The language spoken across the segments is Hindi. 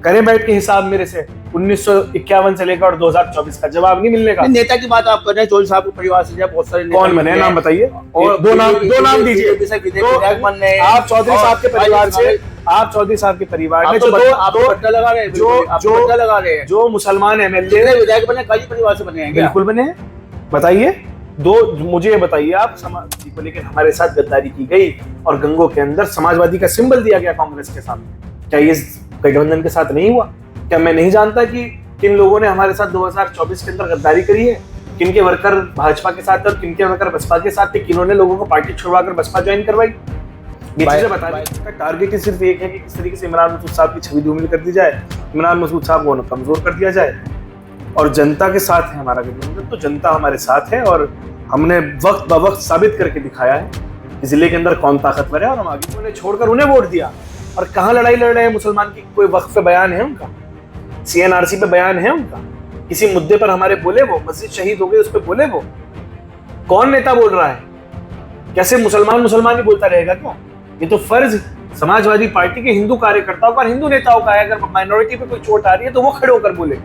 करें बैठ के हिसाब मेरे से 1951 से लेकर और 2024 का जवाब नहीं मिलने का। नेता की बात आप कर रहे हैं, चौधरी साहब के परिवार से बहुत सारे कौन बने, नाम बताइए, और दो नाम दीजिए। आप चौधरी साहब के परिवार से, आप चौधरी साहब के परिवार में जो मुसलमान एमएलए विधायक बने, काजी परिवार से बने हैं? बिल्कुल बने हैं। बताइए मुझे बताइए आप। समाज को लेकर हमारे साथ गद्दारी की गई और गंगों के अंदर समाजवादी का सिंबल दिया गया कांग्रेस के सामने। क्या ये गठबंधन के साथ नहीं हुआ? क्या मैं नहीं जानता कि किन लोगों ने हमारे साथ 2024 के अंदर गद्दारी करी है? किनके वर्कर भाजपा के साथ और किनके वर्कर बसपा के साथ थे? किन्होंने लोगों को पार्टी छुड़वाकर बसपा ज्वाइन करवाई? ये चीजें बता रही। इसका टारगेट ही सिर्फ एक है कि किस तरीके से इमरान मसूद साहब की छवि धूमिल कर दी जाए, इमरान मसूद साहब को कमजोर कर दिया जाए। और जनता के साथ है हमारा गठबंधन, तो जनता हमारे साथ है और हमने वक्त ब वक्त साबित करके दिखाया है कि जिले के अंदर कौन ताकतवर है और हम आगे उन्हें छोड़कर उन्हें वोट दिया। और कहाँ लड़ाई लड़ रहे हैं मुसलमान की? कोई वक्फ पे बयान है उनका? सीएनआरसी पे बयान है उनका? किसी मुद्दे पर हमारे बोले वो? मस्जिद शहीद हो गई उस पर बोले वो? कौन नेता बोल रहा है? कैसे मुसलमान ही बोलता रहेगा क्या? ये तो फर्ज समाजवादी पार्टी के हिंदू कार्यकर्ताओं का, हिंदू नेताओं का है। अगर माइनॉरिटी पे कोई चोट आ रही है तो वो खड़े होकर बोले,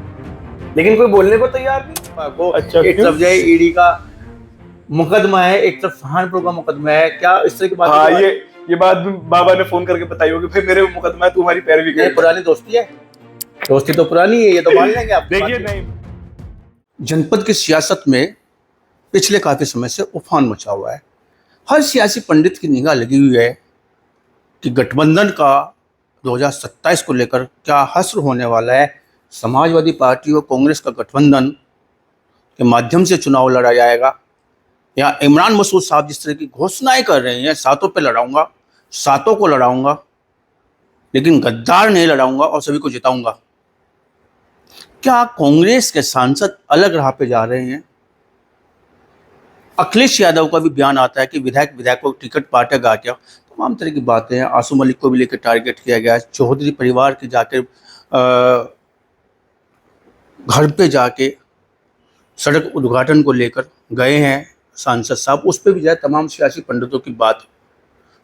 लेकिन कोई बोलने को तैयार नहीं। वो अच्छा, एक तरफ जो ईडी का मुकदमा है, एक तरफ सहारनपुर का मुकदमा है, क्या इस तरह की बात? हाँ, ये बात बाबा ने फोन करके बताई होगी, फिर मेरे मुकदमा है, तुम्हारी पैरवी कर। पुरानी दोस्ती है, दोस्ती तो पुरानी है, ये तो मान लेंगे आप। देखिए, नहीं, जनपद की सियासत में पिछले काफी समय से उफान मचा हुआ है। हर सियासी पंडित की निगाह लगी हुई है कि गठबंधन का 2027 को लेकर क्या हश्र होने वाला है। समाजवादी पार्टी और कांग्रेस का गठबंधन के माध्यम से चुनाव लड़ा जाएगा, या इमरान मसूद साहब जिस तरह की घोषणाएं कर रहे हैं, सातों पे लड़ाऊंगा, सातों को लड़ाऊंगा, लेकिन गद्दार नहीं लड़ाऊंगा और सभी को जिताऊंगा। क्या कांग्रेस के सांसद अलग राह पे जा रहे हैं? अखिलेश यादव का भी बयान आता है कि विधायक को टिकट बांटेगा क्या। तमाम तरह की बातें हैं। आसू मलिक को भी लेकर टारगेट किया गया है। चौधरी परिवार के जाके घर पे जाके सड़क उद्घाटन को लेकर गए हैं सांसद साहब, उस पर भी जाए तमाम सियासी पंडितों की बात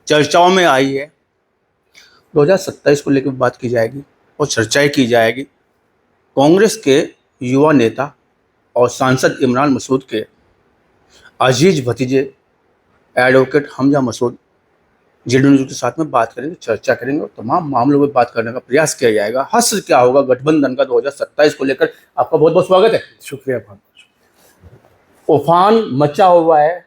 चर्चाओं में आई है। 2027 को लेकर बात की जाएगी और चर्चाएं की जाएगी। कांग्रेस के युवा नेता और सांसद इमरान मसूद के अजीज भतीजे advocate Hamza Masood JD News के साथ में बात करेंगे, चर्चा करेंगे और तमाम मामलों में बात करने का प्रयास किया जाएगा। हश्र क्या होगा गठबंधन का 2027 को लेकर। आपका बहुत बहुत स्वागत है। शुक्रिया। बहुत उफान मचा हुआ है।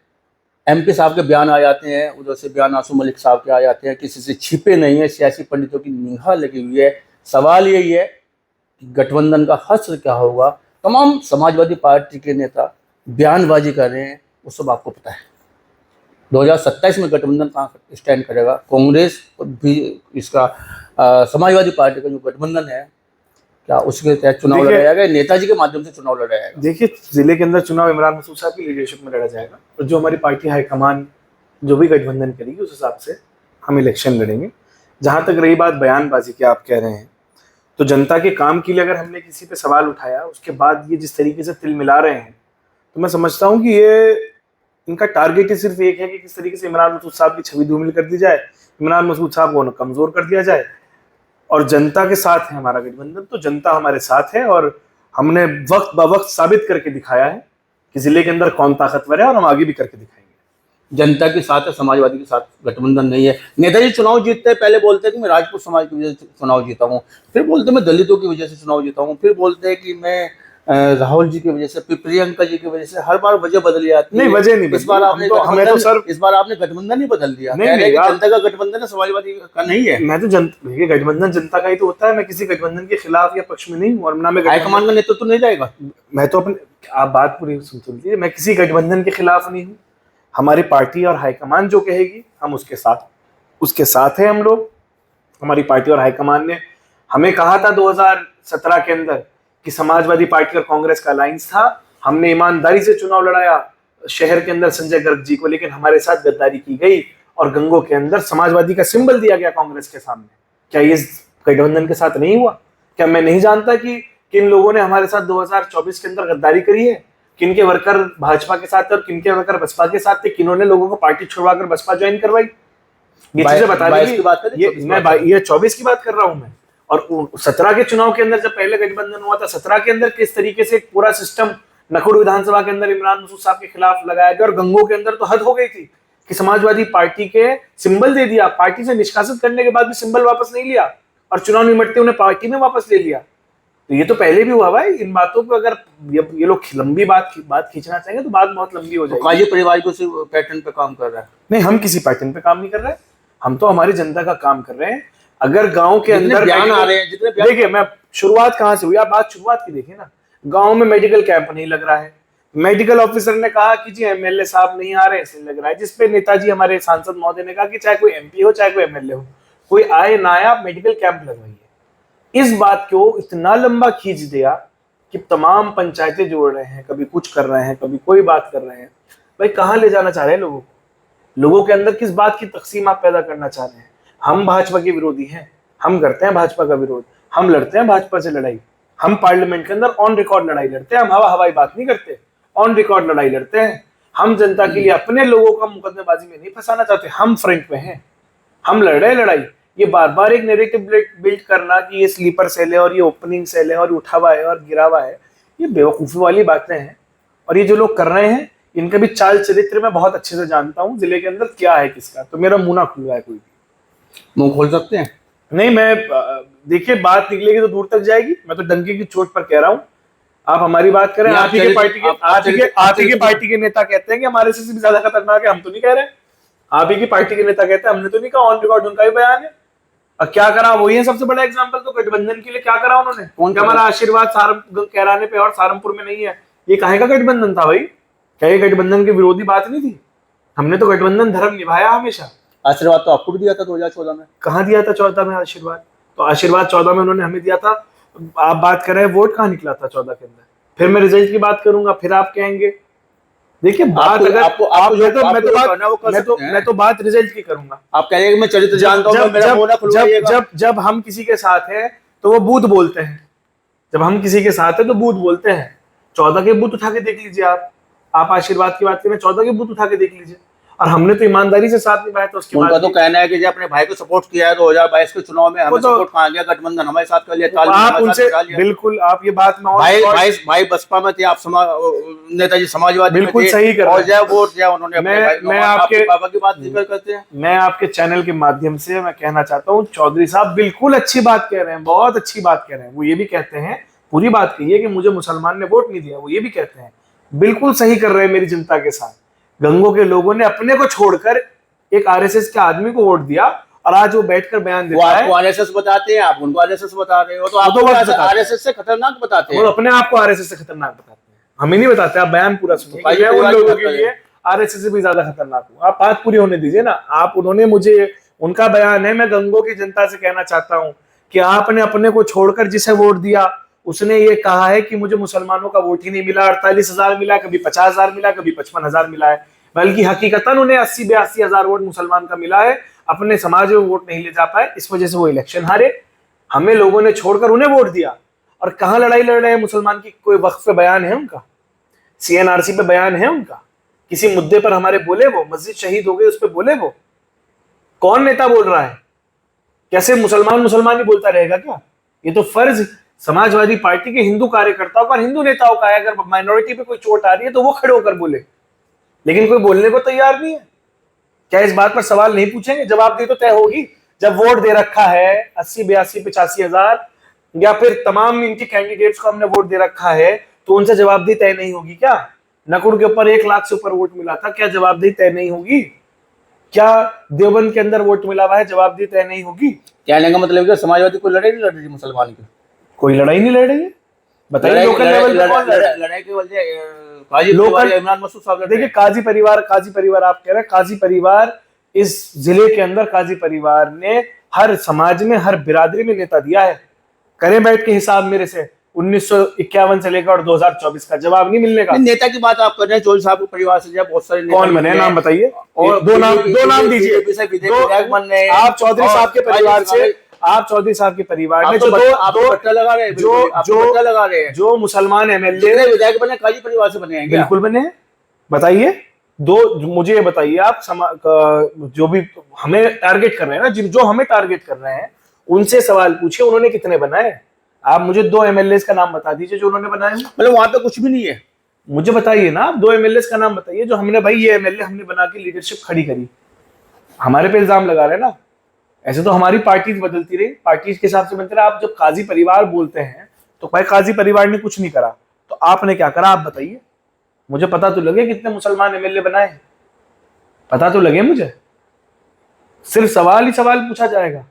एमपी साहब के बयान आ जाते हैं, उधर से बयान आसू मलिक साहब के आ जाते हैं, किसी से छिपे नहीं है। सियासी पंडितों की निगाह लगी हुई है। सवाल यही है कि गठबंधन का हश्र क्या होगा। तमाम समाजवादी पार्टी के नेता बयानबाजी कर रहे हैं, वो सब आपको पता है। 2027 में गठबंधन कहाँ स्टैंड करेगा, कांग्रेस भी इसका समाजवादी पार्टी का जो गठबंधन है, क्या उसके तहत चुनाव लड़ा जाएगा? नेताजी के माध्यम से चुनाव लड़ा जाएगा? देखिए, जिले के अंदर चुनाव इमरान मसूद साहब की लीडरशिप में लड़ा जाएगा और जो हमारी पार्टी हाईकमान जो भी गठबंधन करेगी उस हिसाब से हम इलेक्शन लड़ेंगे। जहां तक रही बात बयानबाजी की आप कह रहे हैं, तो जनता के काम के लिए अगर हमने किसी पे सवाल उठाया, उसके बाद ये जिस तरीके से तिल मिला रहे हैं, तो मैं समझता हूँ कि ये इनका टारगेट ही सिर्फ एक है कि किस तरीके से इमरान मसूद साहब की छवि धूमिल कर दी जाए, इमरान मसूद साहब को कमजोर कर दिया जाए। और जनता के साथ है हमारा गठबंधन, तो जनता हमारे साथ है और हमने वक्त ब वक्त साबित करके दिखाया है कि जिले के अंदर कौन ताकतवर है और हम आगे भी करके दिखाएंगे। जनता के साथ है, समाजवादी के साथ गठबंधन नहीं है। नेताजी चुनाव जीतते हैं, पहले बोलते हैं कि मैं राजपूत समाज की वजह से चुनाव जीता हूँ, फिर बोलते हैं मैं दलितों की वजह से चुनाव जीता हूँ, फिर बोलते हैं कि मैं राहुल जी की वजह से, प्रियंका जी की वजह से। हर बार वजह बदल जाती है। नहीं, वजह नहीं। इस बार आपने गठबंधन ही बदल दिया। नहीं, जनता का गठबंधन है, समाजवादी का नहीं है। मैं तो गठबंधन जनता का ही तो होता है। मैं किसी गठबंधन के खिलाफ या पक्ष में नहीं हूँ। और ना मैं हाईकमान का नेतृत्व तो नहीं जाएगा। मैं तो अपने, आप बात पूरी सुन लीजिए, मैं किसी गठबंधन के खिलाफ नहीं हूँ। हमारी पार्टी और हाईकमान जो कहेगी हम उसके साथ है हम लोग। हमारी पार्टी और हाईकमान ने हमें कहा था 2017 के अंदर कि समाजवादी पार्टी और कांग्रेस का अलायंस था। हमने ईमानदारी से चुनाव लड़ाया शहर के अंदर संजय गर्ग जी को, लेकिन हमारे साथ गद्दारी की गई और गंगों के अंदर समाजवादी का सिंबल दिया गया कांग्रेस के सामने। क्या ये गठबंधन के साथ नहीं हुआ? क्या मैं नहीं जानता कि किन लोगों ने हमारे साथ 2024 के अंदर गद्दारी करी है? किनके वर्कर भाजपा के साथ और किनके वर्कर बसपा के साथ थे? किन्होंने लोगों को पार्टी छुड़वाकर बसपा ज्वाइन करवाई? ये चीजें बता रही। मैं ये 24 की बात कर रहा हूँ मैं। और 17 के चुनाव के अंदर जब पहले गठबंधन हुआ था, 17 के अंदर किस तरीके से पूरा सिस्टम नकुड़ विधानसभा के अंदर इमरान मसूद साहब के खिलाफ लगाया गया, और गंगो के अंदर तो हद हो गई थी कि समाजवादी पार्टी के सिंबल दे दिया, पार्टी से निष्कासित करने के बाद भी सिंबल वापस नहीं लिया, और चुनाव निमटते उन्हें पार्टी में वापस ले लिया। तो ये तो पहले भी हुआ भाई। इन बातों को अगर ये लोग लंबी बात खींचना चाहेंगे तो बात बहुत लंबी हो जाएगी। काजी परिवार को सिर्फ पैटर्न पे काम कर रहा है। नहीं, हम किसी पैटर्न पे काम नहीं कर रहे हैं, हम तो हमारी जनता का काम कर रहे हैं। अगर गांव के अंदर बयान आ रहे हैं, जितने देखिए, मैं शुरुआत कहां से हुई, आप बात शुरुआत की देखिए ना। गांव में मेडिकल कैंप नहीं लग रहा है, मेडिकल ऑफिसर ने कहा कि जी एमएलए साहब नहीं आ रहे, इसलिए लग रहा है, जिसपे नेताजी हमारे सांसद महोदय ने कहा कि चाहे कोई एमपी हो चाहे कोई एमएलए हो, कोई आए ना आए, आप मेडिकल कैंप लगवाइए। इस बात को इतना लंबा खींच दिया कि तमाम पंचायतें जोड़ रहे हैं, कभी कुछ कर रहे हैं, कभी कोई बात कर रहे हैं। भाई कहां ले जाना चाह रहे हैं लोगों को? लोगों के अंदर किस बात की तकसीम आप पैदा करना चाह रहे हैं? हम भाजपा के विरोधी हैं, हम करते हैं भाजपा का विरोध, हम लड़ते हैं भाजपा से लड़ाई, हम पार्लियामेंट के अंदर ऑन रिकॉर्ड लड़ाई लड़ते हैं, हम हवाई बात नहीं करते, ऑन रिकॉर्ड लड़ाई लड़ते हैं। हम जनता के लिए अपने लोगों का मुकदमेबाजी में नहीं फंसाना चाहते, हम फ्रंट में हैं, हम लड़ रहे हैं लड़ाई। ये बार बार एक नैरेटिव बिल्ड करना कि ये स्लीपर सेल है और ये ओपनिंग सेल है और उठा हुआ है और गिरा हुआ है, ये बेवकूफ़ी वाली बातें हैं। और ये जो लोग कर रहे हैं, इनका भी चाल चरित्र मैं बहुत अच्छे से जानता हूँ, जिले के अंदर क्या है किसका, तो मेरा मुंह ना खुल रहा है। कोई भी मुंह खोल सकते हैं? नहीं, मैं देखिए, बात निकलेगी तो दूर तक जाएगी। मैं तो डंके की चोट पर कह रहा हूँ, आप हमारी बात करें। आप ही के पार्टी के नेता कहते हैं कि हमारे से भी ज्यादा खतरनाक है, हम तो नहीं कह रहे। आप ही की पार्टी के नेता कहते हैं, हमने तो नहीं कहा, ऑन रिकॉर्ड उनका भी बयान है। और क्या करा, वही है सबसे बड़ा एग्जांपल। तो गठबंधन के लिए क्या करा उन्होंने? क्या हमारा आशीर्वाद कैराने पे और सहारनपुर में नहीं है? ये काहे का गठबंधन था भाई? क्या ये गठबंधन की विरोधी बात नहीं थी? हमने तो गठबंधन धर्म निभाया हमेशा। आशीर्वाद तो आपको भी दिया था 2014 में। कहाँ दिया था 14 में आशीर्वाद? तो आशीर्वाद 14 में उन्होंने हमें दिया था। आप बात कर रहे हैं वोट कहाँ निकला था 14 के अंदर? फिर मैं रिजल्ट की बात करूंगा, फिर आप कहेंगे। देखिए, बात अगर मैं तो बात रिजल्ट की करूंगा। आप कह रहे हैं मैं चरित्र जानता हूं। जब हम किसी के साथ हैं तो वो बूथ बोलते हैं, जब हम किसी के साथ हैं तो बूथ बोलते हैं। 14 के बूथ उठा के देख लीजिए। आप आशीर्वाद की बात करें, 14 के बूथ उठा के देख लीजिए। और हमने तो ईमानदारी से साथ निभाया था। उसके बाद उनका तो कहना है कि जब अपने भाई को सपोर्ट किया है 2022 के चुनाव में, हमें सपोर्ट कहां गया, गठबंधन हमारे साथ कर लिया। आप उनसे बिल्कुल, आप ये बात में भाई बसपा में थे, आप नेताजी समाजवादी बिल्कुल सही कर रहे हैं। वोट दिया उन्होंने। मैं आपके पापा की बात जिक्र करते हैं। मैं आपके चैनल के माध्यम से मैं कहना चाहता हूँ, चौधरी साहब बिल्कुल अच्छी बात कह रहे हैं, बहुत अच्छी बात कह रहे हैं। वो ये भी कहते हैं, पूरी बात कही है कि मुझे मुसलमान ने वोट नहीं दिया, वो ये भी कहते हैं। बिल्कुल सही कर रहे हैं मेरी जनता के साथ। गंगो के लोगों ने अपने को छोड़कर एक आरएसएस के आदमी को वोट दिया, और आज वो बैठकर बयान देता है। आपको आरएसएस बताते हैं, आप उनको आरएसएस बता रहे हो, तो आपको आरएसएस से खतरनाक बताते हैं। वो अपने आप को आरएसएस से खतरनाक बताते हैं, हमें नहीं बताते। आप बयान पूरा सुनिए। मैं उन लोगों के लिए आरएसएस से भी ज्यादा खतरनाक हूँ। आप बात पूरी होने दीजिए ना। आप उन्होंने मुझे, उनका बयान है, मैं गंगो की जनता से कहना चाहता हूँ कि आपने अपने को छोड़कर जिसे वोट दिया, उसने ये कहा है कि मुझे मुसलमानों का वोट ही नहीं मिला। 48,000 मिला, कभी 50,000 मिला, कभी 55,000 मिला है। बल्कि हकीकतन उन्हें 80-82 हजार वोट मुसलमान का मिला है। अपने समाज में वोट नहीं ले जा पाए, इस वजह से वो इलेक्शन हारे। हमें लोगों ने छोड़कर उन्हें वोट दिया। और कहां लड़ाई लड़ रहे हैं मुसलमान की? कोई वक्फ पे बयान है उनका? सीएनआरसी पे बयान है उनका? किसी मुद्दे पर हमारे बोले? वो मस्जिद शहीद हो गई, उस पर बोले? वो कौन नेता बोल रहा है? कैसे मुसलमान ही बोलता रहेगा क्या? ये तो फर्ज समाजवादी पार्टी के हिंदू कार्यकर्ताओं का, हिंदू नेताओं का है। अगर माइनॉरिटी पे कोई चोट आ रही है तो वो खड़े होकर बोले, लेकिन कोई बोलने को तैयार नहीं है। क्या इस बात पर सवाल नहीं पूछेंगे? जवाबदेही तो तय होगी। जब वोट दे रखा है 80, 82, 85 हजार, या फिर तमाम इनके कैंडिडेट्स को हमने वोट दे रखा है, तो उनसे जवाबदेही तय नहीं होगी क्या? नकुड़ के ऊपर 1 लाख से ऊपर वोट मिला था, क्या जवाबदेही तय नहीं होगी? क्या देवबंद के अंदर वोट मिला हुआ है, जवाबदेही तय नहीं होगी? कहने का मतलब है समाजवादी कोई लड़ाई नहीं लड़ रही मुसलमान की? कोई लड़ाई नहीं लड़ रही है। बताइए लोकल लेवल पे कौन लड़ाई की वजह इमरान मसूद साहब। देखिए, काजी परिवार आप कह रहे हैं, काजी परिवार, इस जिले के अंदर काजी परिवार ने हर समाज में, हर बिरादरी में नेता दिया है। करें बैठ के हिसाब मेरे से, 1951 से लेकर 2024 का जवाब नहीं मिलने का। नेता की बात आप कर रहे हैं, चौधरी साहब के परिवार से जब बहुत सारे कौन बने, नाम बताइए। और दो नाम दीजिए। आप चौधरी साहब के परिवार से, आप चौधरी साहब के परिवार में जो लगा रहे हैं, जो मुसलमान एमएलए विधायक बने, काजी परिवार से बने हैं? बिल्कुल बने हैं। बताइए मुझे ये बताइए आप, जो भी हमें टारगेट कर रहे हैं ना, जो हमें टारगेट कर रहे हैं, उनसे सवाल पूछिए, उन्होंने कितने बनाए। आप मुझे 2 एमएलए का नाम बता दीजिए जो उन्होंने बनाए हैं। मतलब वहां पे कुछ भी नहीं है। मुझे बताइए ना, आप 2 एमएलए का नाम बताइए जो हमने, भाई ये एमएलए हमने बना के लीडरशिप खड़ी करी। हमारे पे इल्जाम लगा रहे हैं ना। ऐसे तो हमारी पार्टीज बदलती रही, पार्टीज के हिसाब से बनते रहे। आप जब काजी परिवार बोलते हैं तो भाई काजी परिवार ने कुछ नहीं करा, तो आपने क्या करा आप बताइए। मुझे पता तो लगे कितने मुसलमान एमएलए बनाए, पता तो लगे मुझे। सिर्फ सवाल ही सवाल पूछा जाएगा,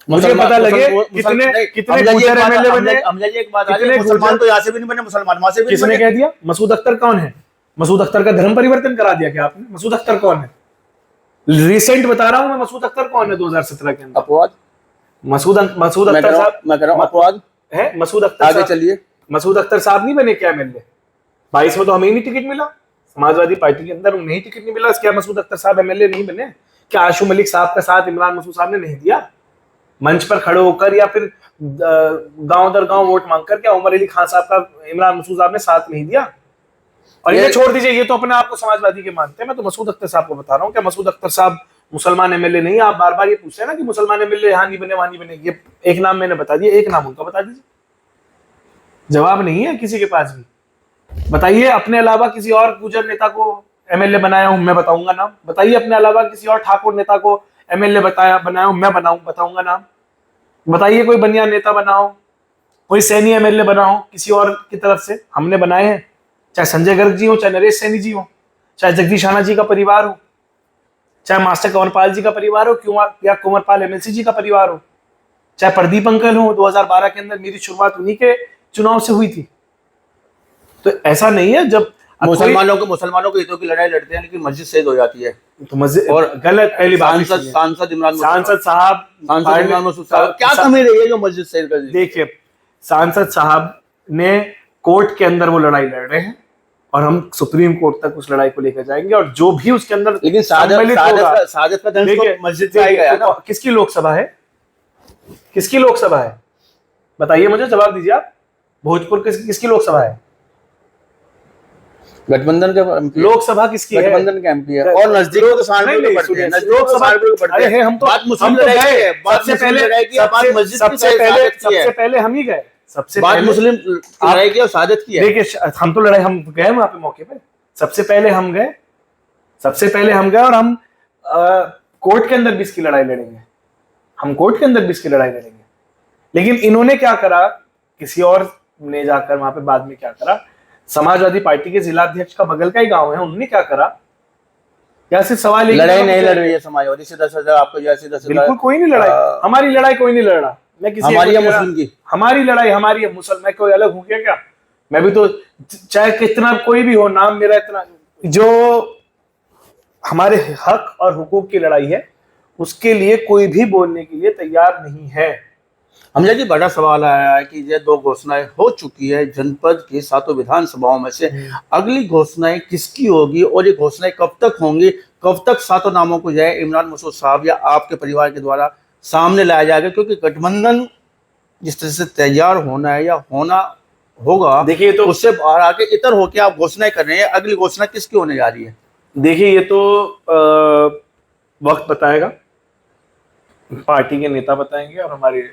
मुझे पता लगे कितने कितने गुजर एमएलए बने। एक बात आ रही है, मुसलमान तो यहाँ से भी नहीं बने, मुसलमान वहां से भी किसने कह दिया? मसूद अख्तर कौन है? मसूद अख्तर का धर्म परिवर्तन करा दिया क्या आपने? मसूद अख्तर कौन है? रिसेंट बता रहा हूं मैं, मसूद अख्तर कौन है 2017 के अंदर? अपवाद। मसूद अख्तर साहब, मैं कह रहा हूं अपवाद है मसूद अख्तर। आगे चलिए। मसूद अख्तर साहब नहीं बने क्या एमएलए? 22 में तो हमें ही नहीं टिकट मिला, समाजवादी पार्टी के अंदर उन्हें ही टिकट नहीं मिला। क्या मसूद अख्तर साहब एमएलए नहीं बने? क्या आशू मलिक साहब का साथ इमरान मसूद साहब ने नहीं दिया मंच पर खड़े होकर, या फिर गांव दर गांव वोट मांगकर? क्या उमर अली खान साहब का इमरान मसूद साहब ने साथ नहीं दिया? और ये छोड़ दीजिए, ये तो अपने आप को समाजवादी के मानते हैं। मैं तो मसूद अख्तर साहब को बता रहा हूँ, क्या मसूद अख्तर साहब मुसलमान एमएलए नहीं? आप बार बार ये पूछते हैं ना कि मुसलमान एमएलए यहाँ नहीं बने, वहां नहीं बने। ये एक नाम मैंने बता दिया, एक नाम उनका बता दीजिए। जवाब नहीं है किसी के पास भी। बताइए अपने अलावा किसी और गुजर नेता को एमएलए बनाया हूं, मैं बताऊंगा नाम। बताइए अपने अलावा किसी और ठाकुर नेता को एमएलए बनाया हूं, मैं बताऊंगा नाम। बताइए कोई बनिया नेता बनाओ, कोई सैनी एमएलए बनाओ किसी और की तरफ से, हमने बनाए हैं। चाहे संजय गर्ग जी हो, चाहे नरेश सैनी जी हो, चाहे जगदीश राणा जी का परिवार हो, चाहे मास्टर कंवरपाल जी का परिवार हो, या कुंवरपाल एमएलसी जी का परिवार हो, चाहे प्रदीप अंकल हो। 2012 के अंदर मेरी शुरुआत उन्हीं के चुनाव से हुई थी। तो ऐसा नहीं है जब मुसलमानों को हितों की लड़ाई लड़ते हैं लेकिन मस्जिद शहीद हो जाती है तो मस्जिद, और गलत पहली बात। सांसद इमरान साहब क्या कमी रही है जो मस्जिद शहीद कर दी? देखिए, सांसद साहब ने कोर्ट के अंदर वो लड़ाई लड़ रहे हैं और हम सुप्रीम कोर्ट तक उस लड़ाई को लेकर जाएंगे, और जो भी उसके अंदर, लेकिन साजिद का धनुष तो मस्जिद से आएगा ना। किसकी लोकसभा है? किसकी लोकसभा है? बताइए मुझे, जवाब दीजिए आप। भोजपुर किसकी लोकसभा है? गठबंधन के लोकसभा किसकी है? गठबंधन के एमपी है। और नजदीक तो सहारनपुर को पड़ते हैं, अरे है, हम तो बात मुस्लिम लड़ाई की है, सबसे पहले हम ही गए। सबसे बात मुस्लिम लड़ाई की और साजिद की है। देखिए हम तो लड़ाई, हम गए वहां पे मौके पे, सबसे पहले हम गए और हम कोर्ट के अंदर भी इसकी लड़ाई लड़ेंगे। हम कोर्ट के अंदर भी इसकी लड़ाई लड़ेंगे। लेकिन इन्होंने क्या करा, किसी और ने जाकर वहां पे बाद में क्या करा, समाजवादी पार्टी के जिला अध्यक्ष का बगल का ही गांव है, उन्होंने क्या करा? क्या सिर्फ सवाल लड़ाई नहीं लड़ रही है समाजवादी से 10,000 आपको जैसे 10,000? बिल्कुल कोई नहीं लड़ाई, हमारी लड़ाई कोई नहीं लड़ रहा। मैं किसी हमारी है मुस्लिम की, हमारी लड़ाई हमारी है। मुसलमान कोई अलग हूं क्या? मैं भी तो, चाहे कितना कोई भी हो, नाम मेरा इतना, जो हमारे हक और हुकूक की लड़ाई है उसके लिए कोई भी बोलने के लिए तैयार नहीं है। हमजा जी, बड़ा सवाल आया है कि ये 2 घोषणाएं हो चुकी है जनपद की 7 विधानसभाओं में से, अगली घोषणाएं किसकी होगी और ये घोषणाएं कब तक होंगी? कब तक 7 नामों को जाए इमरान मसूद साहब या आपके परिवार के द्वारा सामने लाया जाएगा? क्योंकि गठबंधन जिस तरह से तैयार होना है या होना होगा, देखिए तो उससे बाहर आके इतर होके आप घोषणाएं कर रहे हैं। अगली घोषणा किसकी होने जा रही है? देखिए ये तो वक्त बताएगा, पार्टी के नेता बताएंगे और हमारे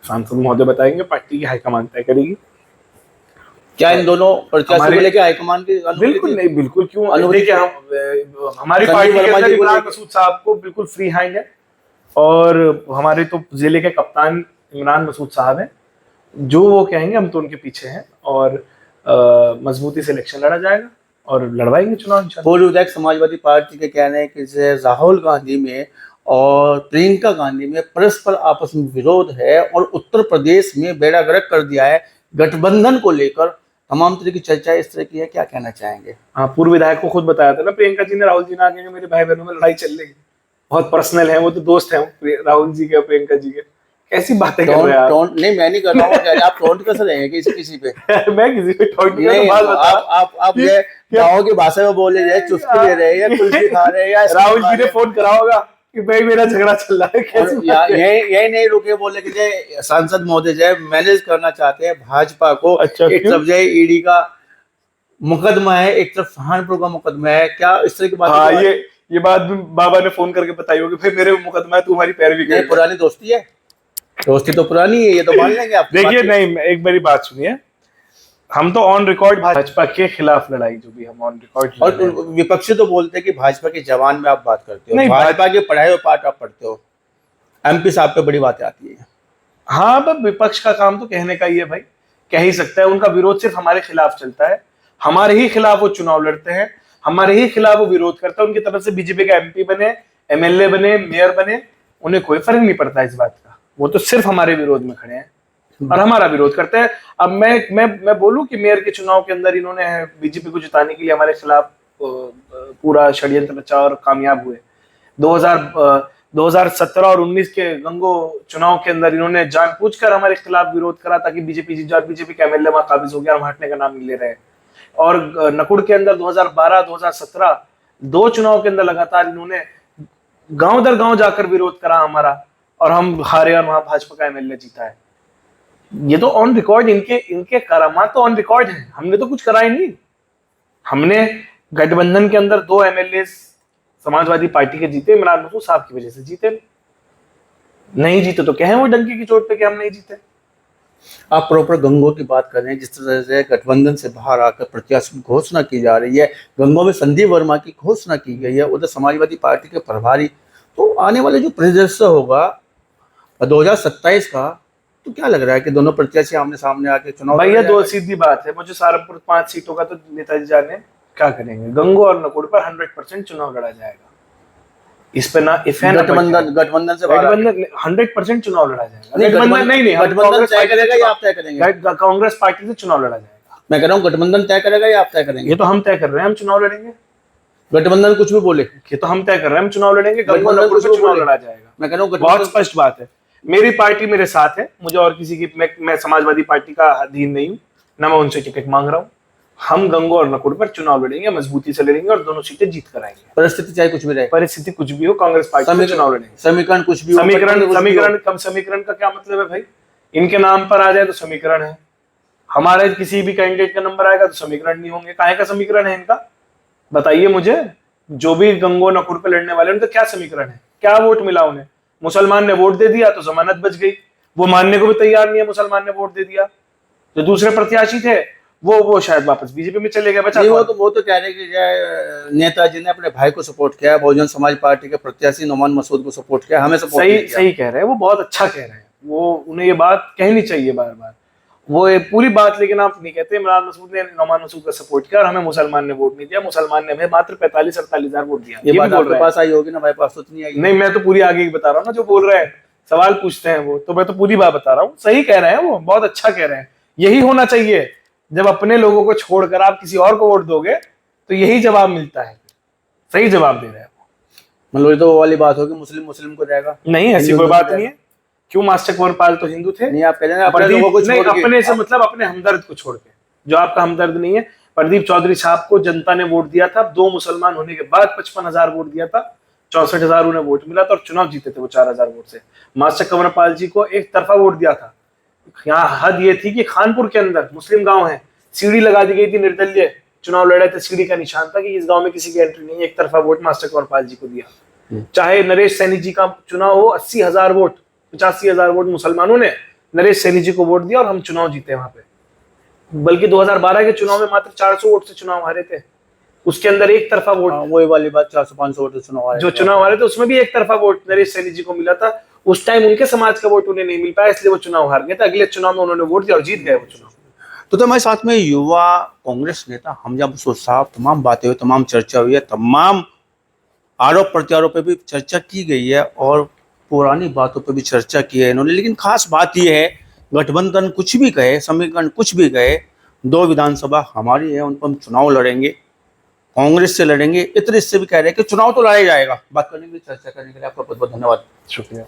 सांसद महोदय बताएंगे, पार्टी की हाईकमान तय करेगी। क्या इन दोनों प्रत्याशियों को लेकर हाईकमान की? बिल्कुल नहीं, बिल्कुल क्यों? देखिए हमारी पार्टी के अंदर इमरान मसूद साहब को बिल्कुल फ्री हैंड है, और हमारे तो जिले के कप्तान इमरान मसूद साहब हैं, जो वो कहेंगे हम तो उनके पीछे हैं, और मजबूती से इलेक्शन लड़ा जाएगा और लड़वाएंगे चुनाव। पूर्व विधायक समाजवादी पार्टी के कहने हैं कि राहुल गांधी में और प्रियंका गांधी में परस्पर आपस में विरोध है और उत्तर प्रदेश में बेड़ा गर्क कर दिया है। गठबंधन को लेकर तमाम तरह की चर्चा इस तरह की है, क्या कहना चाहेंगे? हाँ, पूर्व विधायक को खुद बताया था ना प्रियंका जी ने, राहुल जी ने आके मेरे भाई बहनों में लड़ाई चल रही, बहुत पर्सनल है, वो तो दोस्त हैं राहुल जी के और प्रियंका जी के। कैसी बातें कर रहे हैं आप? नहीं, मैं नहीं कर रहा हूँ। आप टोंट कैसे रहेंगे किसी पे? मैं किसी पे टोंट नहीं, आप गाँव की भाषा में बोले जाए, चुस्की ले रहे हैं या कुल्फी खा रहे हैं, या राहुल जी ने फोन करा होगा कि भाई मेरा झगड़ा चल रहा है। यही नहीं रुके बोले कि सांसद महोदय जय मैनेज करना चाहते हैं भाजपा को। अच्छा, एक तरफ जय ईडी का मुकदमा है, एक तरफ सहारनपुर का मुकदमा है, क्या इस तरह की बात? हाँ, ये बात बाबा ने फोन करके बताई होगी, भाई मेरे मुकदमा है, तुम्हारी पैरवी कर। पुरानी दोस्ती है, दोस्ती तो पुरानी है, ये तो मान लेंगे आप। देखिए नहीं, एक मेरी बात सुनिए, हम तो ऑन रिकॉर्ड भाजपा के खिलाफ लड़ाई, जो भी हम ऑन रिकॉर्ड, और विपक्षी तो बोलते हैं कि भाजपा के जवान में आप बात करते हो, नहीं, भाजपा के पढ़ाई हुए पाठ आप पढ़ते हो, एमपी साहब पे बड़ी बातें आती है। हाँ, अब विपक्ष का काम तो कहने का ही है भाई, कह ही सकता है। उनका विरोध सिर्फ हमारे खिलाफ चलता है, हमारे ही खिलाफ वो चुनाव लड़ते हैं, हमारे ही खिलाफ वो विरोध करता है। उनकी तरफ से बीजेपी का एमपी बने, एमएलए बने, मेयर बने, उन्हें कोई फर्क नहीं पड़ता इस बात का। वो तो सिर्फ हमारे विरोध में खड़े हैं और हमारा विरोध करते हैं। अब मैं बोलूं कि मेयर के चुनाव के अंदर इन्होंने बीजेपी को जिताने के लिए हमारे खिलाफ पूरा षड्यंत्र रचा और कामयाब हुए। 2017 और 19 के गंगो चुनाव के अंदर इन्होंने जानबूझकर हमारे खिलाफ विरोध करा ताकि बीजेपी जीत जाए। बीजेपी का एमएलए वहां काबिज हो गया, हम हटने का नाम नहीं ले रहे। और नकुड़ के अंदर 2012, 2017 दो चुनाव के अंदर लगातार इन्होंने गांव दर गांव जाकर विरोध करा हमारा, और हम हारे और वहां भाजपा का एमएलए जीता है। ये तो ऑन रिकॉर्ड, इनके करामात तो ऑन रिकॉर्ड है। हमने तो कुछ करा ही नहीं। हमने गठबंधन के अंदर 2 एमएलए समाजवादी पार्टी के जीते, इमरान मसूद साहब की वजह से जीते। नहीं जीते तो कहें वो डंके की चोट पे कि हम नहीं जीते। आप प्रॉपर गंगो की बात कर रहे हैं, जिस तरह से गठबंधन से बाहर आकर प्रत्याशी की घोषणा की जा रही है, गंगो में संदीप वर्मा की घोषणा की गई है, उधर समाजवादी पार्टी के प्रभारी। तो आने वाले जो परिदृश्य होगा 2027 का, तो क्या लग रहा है कि दोनों प्रत्याशी आमने सामने आके चुनाव? भैया दो सीधी बात है, मुझे सहारनपुर 5 सीटों का तो नेताजी जाने क्या करेंगे। गंगो और नकुड़ पर 100% चुनाव लड़ा जाएगा। इस पे ना इफ है, गठबंधन से 100% चुनाव लड़ा जाएगा। गठबंधन तय करेगा या आप तय करेंगे? कांग्रेस पार्टी से चुनाव लड़ा जाएगा। मैं कह रहा हूँ गठबंधन तय करेगा या आप तय करेंगे? ये तो हम तय कर रहे हैं, हम चुनाव लड़ेंगे। गठबंधन कुछ भी बोले, ये तो हम तय कर रहे हैं, हम चुनाव लड़ेंगे। गंगो नकुड़ पे चुनाव लड़ा जाएगा। मैं कह रहा हूँ बहुत स्पष्ट बात है, मेरी पार्टी मेरे साथ है, मुझे और किसी की, मैं समाजवादी पार्टी का अधीन नहीं हूँ, ना मैं उनसे टिकट मांग रहा हूँ। हम गंगो और नकुड़ पर चुनाव लड़ेंगे, मजबूती से लड़ेंगे और दोनों सीटें जीत कर आएंगे। परिस्थिति चाहे कुछ भी रहे, परिस्थिति कुछ भी हो, कांग्रेस पार्टी से चुनाव लड़ेंगे। समीकरण कुछ भी, समीकरण का क्या मतलब है भाई? इनके नाम पर आ जाए तो समीकरण है, हमारे किसी भी कैंडिडेट का नंबर आएगा तो समीकरण नहीं होंगे। काहे का समीकरण है इनका, बताइए मुझे। जो भी गंगो नकुड़ पे लड़ने वाले उनका क्या समीकरण है? क्या वोट मिला उन्हें? मुसलमान ने वोट दे दिया तो जमानत बच गई, वो मानने को भी तैयार नहीं है, मुसलमान ने वोट दे दिया। जो दूसरे प्रत्याशी थे वो शायद वापस बीजेपी में चले गए। बचा वो तो कह रहे कि नेताजी ने अपने भाई को सपोर्ट किया, बहुजन समाज पार्टी के प्रत्याशी नोमान मसूद को सपोर्ट किया, हमें सपोर्ट सही कह रहे हैं, वो बहुत अच्छा कह रहे हैं, वो उन्हें ये बात कहनी चाहिए बार बार, वो ये पूरी बात। लेकिन आप नहीं कहते इमरान मसूद ने नोमान मसूद का सपोर्ट किया और हमें मुसलमान ने वोट नहीं दिया, मुसलमान ने हमें मात्र 45-48 हजार वोट दिया। ये बात आपके पास आई होगी ना, हमारे पास तो नहीं आई। नहीं, मैं तो पूरी आगे ही बता रहा हूँ ना, जो बोल रहे हैं, सवाल पूछते हैं वो, तो मैं तो पूरी बात बता रहा हूँ। सही कह रहे हैं, वो बहुत अच्छा कह रहे हैं। यही होना चाहिए, जब अपने लोगों को छोड़कर आप किसी और को वोट दोगे तो यही जवाब मिलता है। सही जवाब दे रहे हैं। मतलब तो वो वाली बात होगी, मुस्लिम को जाएगा, नहीं, ऐसी कोई बात नहीं है। क्यों? मास्टर कुंवरपाल तो हिंदू थे। नहीं, आप कह रहे हैं अपने लोगों को छोड़ के, अपने से मतलब अपने हमदर्द को छोड़ के, जो आपका हमदर्द नहीं है। प्रदीप चौधरी साहब को जनता ने वोट दिया था, 2 मुसलमान होने के बाद 55,000 वोट दिया था, 64,000 उन्हें वोट मिला था और चुनाव जीते थे वो 4,000 वोट से। मास्टर कुंवरपाल जी को एक तरफा वोट दिया था। यहाँ हद ये थी कि खानपुर के अंदर मुस्लिम गांव है, सीढ़ी लगा दी गई थी, निर्दलीय चुनाव लड़े थे, सीढ़ी का निशान था कि इस गांव में किसी की एंट्री नहीं है। एक तरफा वोट मास्टर कुंवरपाल जी को दिया। चाहे नरेश सैनी जी का चुनाव हो, 80,000 वोट, 85,000 वोट मुसलमानों ने नरेश सैनी जी को वोट दिया और हम चुनाव जीते वहां पे। बल्कि 2012 के चुनाव में मात्र 400 वोट से चुनाव हारे थे, उसके अंदर एक तरफा वोट। वही वाली बात, 400-500 वोट चुनाव हारे, जो चुनाव हारे थे उसमें भी एक तरफा वोट नरेश सैनी जी को मिला था। उस टाइम उनके समाज का वोट उन्हें नहीं मिल पाया, इसलिए वो चुनाव हार गए थे। अगले चुनाव में उन्होंने वोट दिया और जीत गए वो चुनाव। तो हमारे साथ में युवा कांग्रेस नेता हमजा मसूद साहब, तमाम बातें हुई, तमाम चर्चा हुई है, तमाम आरोप प्रत्यारोप पे भी चर्चा की गई है और पुरानी बातों पे भी चर्चा की है इन्होंने। लेकिन खास बात यह है, गठबंधन कुछ भी कहे, समीकरण कुछ भी कहे, 2 विधानसभा हमारी है, उन पर हम चुनाव लड़ेंगे, कांग्रेस से लड़ेंगे। इतने इससे भी कह रहे हैं कि चुनाव तो लड़ा जाएगा। बात करने के लिए, चर्चा करने के लिए आपका बहुत बहुत धन्यवाद। शुक्रिया।